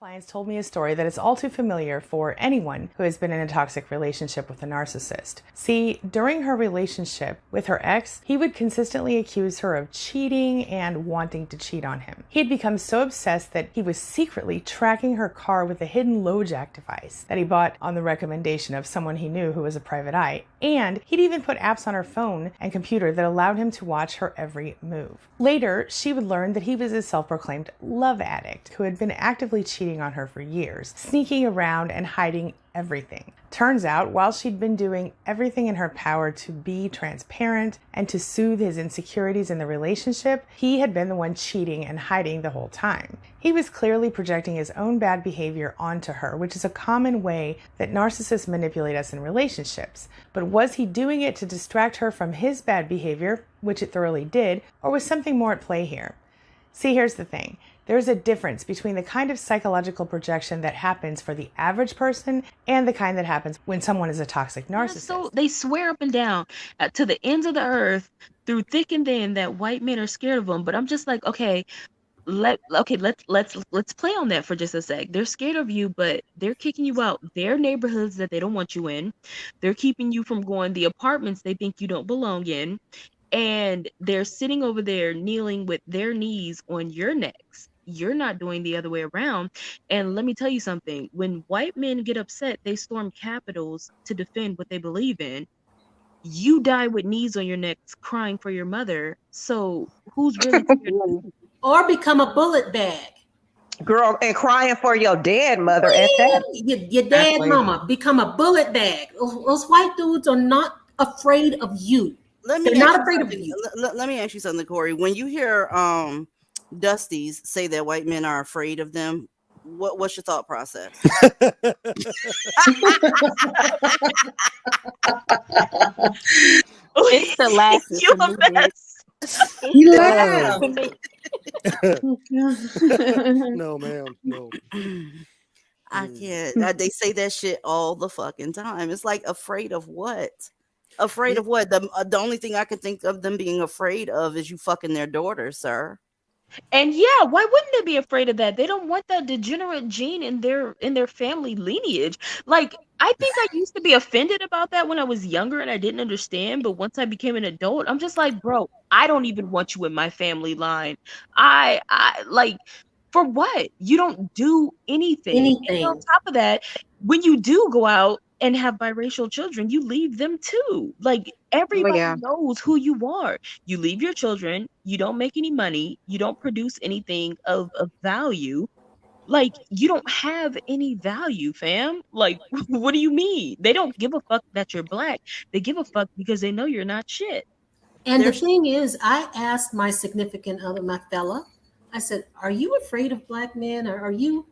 Clients told me a story that is all too familiar for anyone who has been in a toxic relationship with a narcissist. See, during her relationship with her ex, he would consistently accuse her of cheating and wanting to cheat on him. He had become so obsessed that he was secretly tracking her car with a hidden LoJack device that he bought on the recommendation of someone he knew who was a private eye. And he'd even put apps on her phone and computer that allowed him to watch her every move. Later, she would learn that he was a self-proclaimed love addict who had been actively cheating on her for years, sneaking around and hiding everything. Turns out, while she'd been doing everything in her power to be transparent and to soothe his insecurities in the relationship, he had been the one cheating and hiding the whole time. He was clearly projecting his own bad behavior onto her, which is a common way that narcissists manipulate us in relationships. But was he doing it to distract her from his bad behavior, which it thoroughly did, or was something more at play here? See, here's the thing. There's a difference between the kind of psychological projection that happens for the average person and the kind that happens when someone is a toxic narcissist. So they swear up and down to the ends of the earth, through thick and thin, that white men are scared of them. But I'm just like, let's play on that for just a sec. They're scared of you, but they're kicking you out their neighborhoods that they don't want you in. They're keeping you from going the apartments they think you don't belong in. And they're sitting over there kneeling with their knees on your necks. You're not doing the other way around. And let me tell you something. When white men get upset, they storm capitals to defend what they believe in. You die with knees on your necks crying for your mother. So who's really or become a bullet bag? Girl, and crying for your dead mother at that. Your dead mama become a bullet bag. Those white dudes are not afraid of you. They're not afraid of you. Let me ask you something, Corey. When you hear Dusties say that white men are afraid of them, what's your thought process? It's the last. You laugh. No, ma'am. No. I can't. They say that shit all the fucking time. It's like, afraid of what? Afraid of what? The only thing I can think of them being afraid of is you fucking their daughter, sir. And yeah, why wouldn't they be afraid of that? They don't want that degenerate gene in their family lineage. Like, I think I used to be offended about that when I was younger and I didn't understand. But once I became an adult, I'm just like, bro, I don't even want you in my family line. I like, for what? You don't do anything. And on top of that, when you do go out and have biracial children, you leave them too. Like, everybody knows who you are. You leave your children, you don't make any money, you don't produce anything of value. Like, you don't have any value, fam. Like, what do you mean? They don't give a fuck that you're black. They give a fuck because they know you're not shit. And the thing is, I asked my significant other, my fella, I said, are you afraid of black men? Or are you,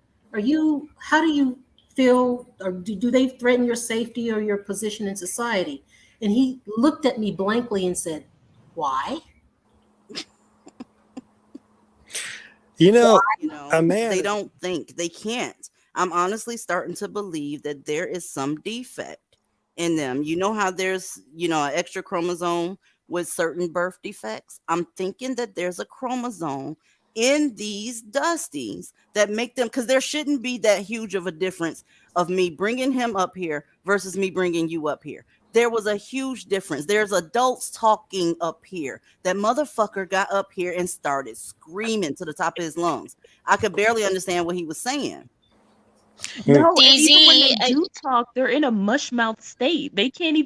how do you feel, or do they threaten your safety or your position in society? And he looked at me blankly and said, why? A man, they don't think, they can't. I'm honestly starting to believe that there is some defect in them. You know how there's, an extra chromosome with certain birth defects? I'm thinking that there's a chromosome in these Dusties that make them, because there shouldn't be that huge of a difference of me bringing him up here versus me bringing you up here. There was a huge difference. There's adults talking up here. That motherfucker got up here and started screaming to the top of his lungs. I could barely understand what he was saying. No, and even when they do talk, they're in a mush mouth state. They can't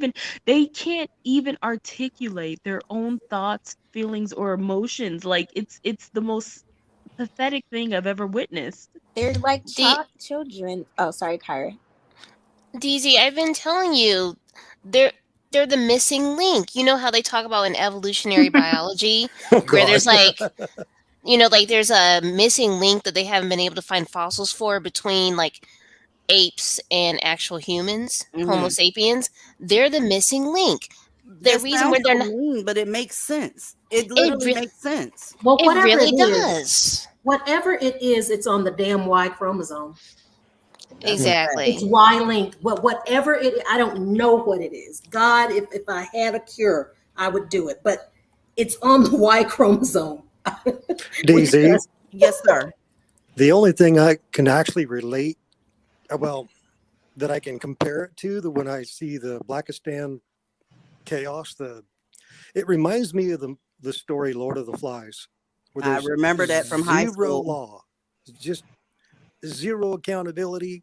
even articulate their own thoughts, feelings, or emotions. Like, it's the most pathetic thing I've ever witnessed. They're like children. Oh, sorry, Kyra. DZ, I've been telling you, they're the missing link. You know how they talk about in evolutionary biology, where there's like, there's a missing link that they haven't been able to find fossils for between like apes and actual humans, Homo sapiens. They're the missing link. The reason where they're not, but it makes sense. It literally makes sense. Well, it really does. Whatever it is, it's on the damn Y chromosome. Exactly. It's Y linked. Whatever it, I don't know what it is. God, if I had a cure, I would do it. But it's on the Y chromosome. DZ. Yes, sir. The only thing I can actually relate, well, that I can compare it to, the when I see the Blackistan chaos, it reminds me of the story Lord of the Flies, where I there's remember that from high zero school. law, just zero accountability.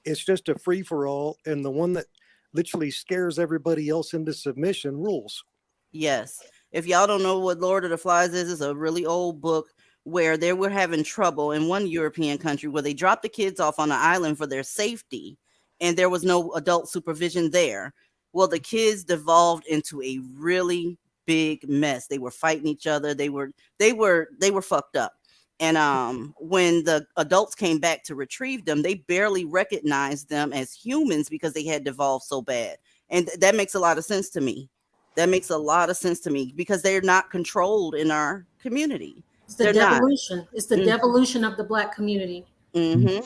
It's just a free for all, and the one that literally scares everybody else into submission rules. Yes. If y'all don't know what Lord of the Flies is, it's a really old book where they were having trouble in one European country where they dropped the kids off on an island for their safety, and there was no adult supervision there. Well, the kids devolved into a really big mess. They were fighting each other. They were fucked up. And when the adults came back to retrieve them, they barely recognized them as humans because they had devolved so bad. And that makes a lot of sense to me. That makes a lot of sense to me because they're not controlled in our community. It's the devolution. It's the devolution of the Black community. Mm-hmm.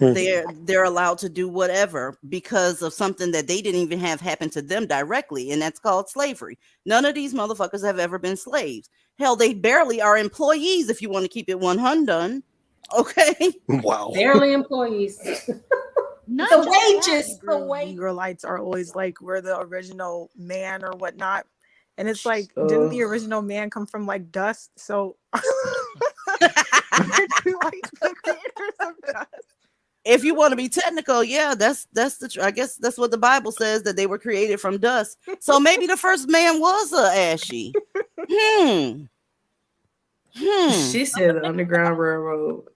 They're allowed to do whatever because of something that they didn't even have happen to them directly, and that's called slavery. None of these motherfuckers have ever been slaves. Hell, they barely are employees if you want to keep it 100. Okay. Wow. Barely employees. The wages. Negroites are always like, we're the original man or whatnot. And it's like, didn't the original man come from like dust? So like the creators of dust. If you want to be technical, yeah, that's I guess that's what the Bible says, that they were created from dust. So maybe the first man was ashy. She said the Underground Railroad.